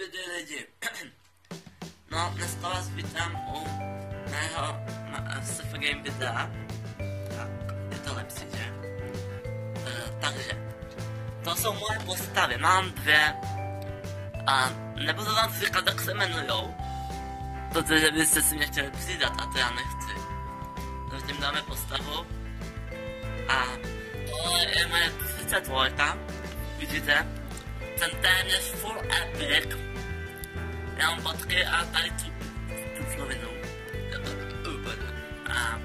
Dobrý lidi. No, dneska vás vítám u mého SF Game videa. Tak, je to lepší, že? Takže, to jsou moje postavy, mám dvě. A nebudu vám říkat, jak se jmenujou. Protože byste si mě chtěli přidat a to já nechci. Zatím dáme postavu. A to je moje 32. Vidíte? Ten téměř full epic. Já mám bodky a tady tu slovinu. A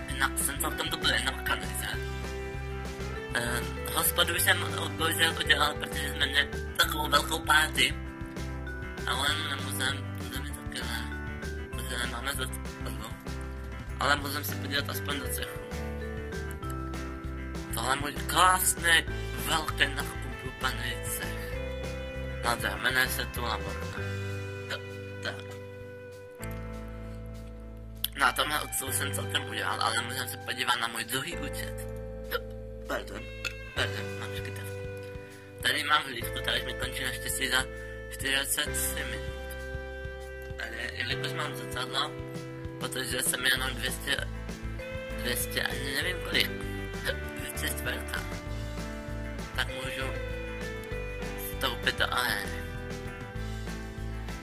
jinak jsem celkem dobrý na kanalize. Hospodu jsem bohužel udělal, protože jsme měli takovou velkou party. Ale nemusím, to mi taky ne. Protože nemáme zrcadlo. Ale musím se podívat aspoň do cechu. Tohle je můj krásný, velký nakupupaný cech. No to jmenuje se tu Lamborghini. Tak. No a tomhle účtu jsem celkem udělal, ale můžeme se podívat na můj druhý účet. Pardon, mám škytavku. Tady mám hlídku, tady mi končí naštěstí za 43 minut. Ale jelikož mám zrcadlo, protože jsem jenom 200 ani nevím kolik. 204. Tak můžu vstoupit do arény.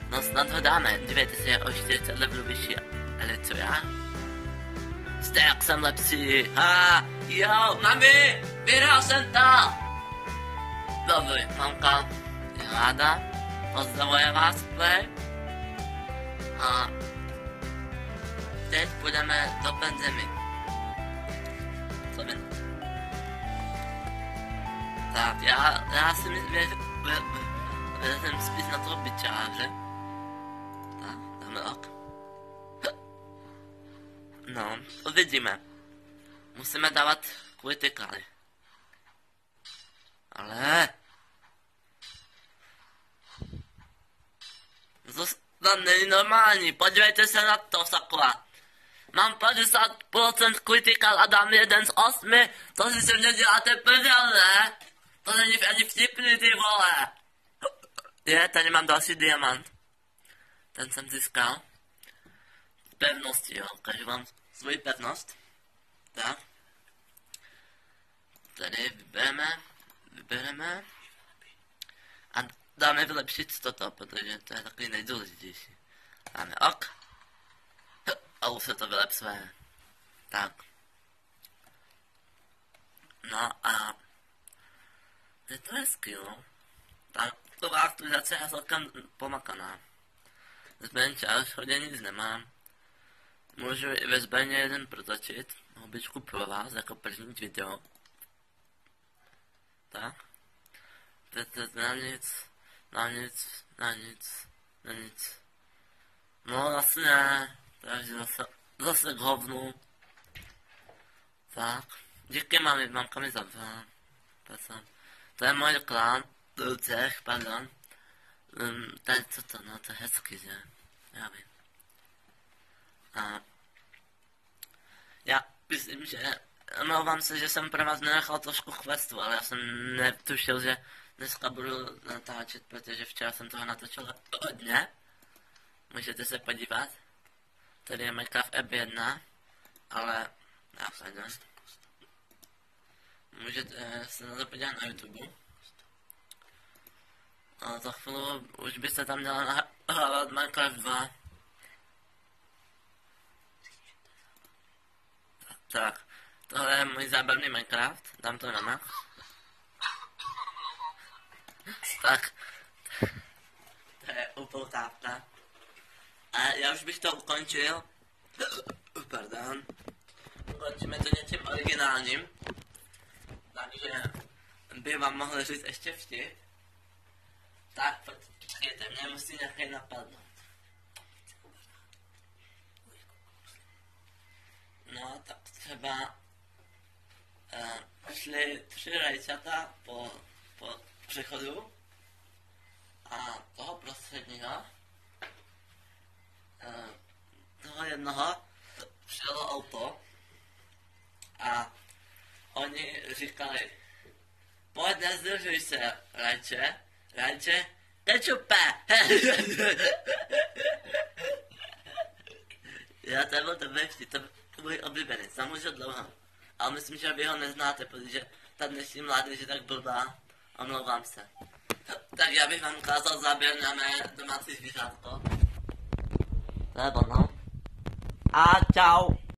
No snad ho dáme, dívejte si, je o 40 levelů vyšší, ale co já? Jste jak jsem lepší, jo, mami, vyhrál jsem to! Dobrý, mamka je ráda, pozdravuje vás, play. A teď půjdeme do benzemy. Co minut. Tak, já si myslím, že jsem spíš na toho bičáře. Tak, dáme ok. No, uvidíme. Musíme dávat kritikali. Ale... To není normální, podívejte se na to, sakra. Mám 50% kritikal a dám 1 z 8, to si se mě děláte prdel, ne? To není ani vtipný, ty vole. Je, tady mám další diamant. Ten jsem získal. Pevnosti, jo, ukážu vám svoji pevnost. Tak. Tady vybereme. A dáme vylepšit toto, protože to je takový nejdůležitější. Dáme ok. A už se to vylepšuje. Tak. No a... Je to hezky, no. Tak, to aktualizace je celkem pomakaná. Zbraň čas, hodně nic nemám. Můžu i ve zbraně jeden protočit. Hobičku pro vás, jako první video. Tak. Na nic. No zase ne. Takže zase k hovnu. Tak. Díky mami, mamka mi zavřela. To je můj klán. Cech, pardon. Tady co to, no to je hezky, že? Já vím. A... Já myslím, že... Omlouvám se, že jsem pro vás nenechal trošku chvestu, ale já jsem netušil, že dneska budu natáčet, protože včera jsem toho natočil hodně. Můžete se podívat. Tady je Minecraft F1, ale... Já pardon. Můžete se na to podívat na YouTube. A za chvíli už byste tam měla nahrávat Minecraft 2. Tak, tohle je můj zábavný Minecraft, dám to na max. Tak, to je upoutávka. A já už bych to ukončil. Pardon. Ukončíme to něčím originálním. Takže by vám mohl říct ještě vtip. Tak, počkejte, mě musí nějaký napadnout. No, tak třeba šli 3 rajčata po přechodu a toho prostředního, toho jednoho přijelo auto a oni říkali, pojď, nezdržuj se, rajče, Kečupe! Já to byl vždy, to můj oblíbený, jsem už dlouho. Ale myslím, že vy ho neznáte, protože ta dnešní mládež je tak blbá. Omlouvám se. Tak já bych vám ukázal záběr na mé domácí zvířátko. To je ono. A čau.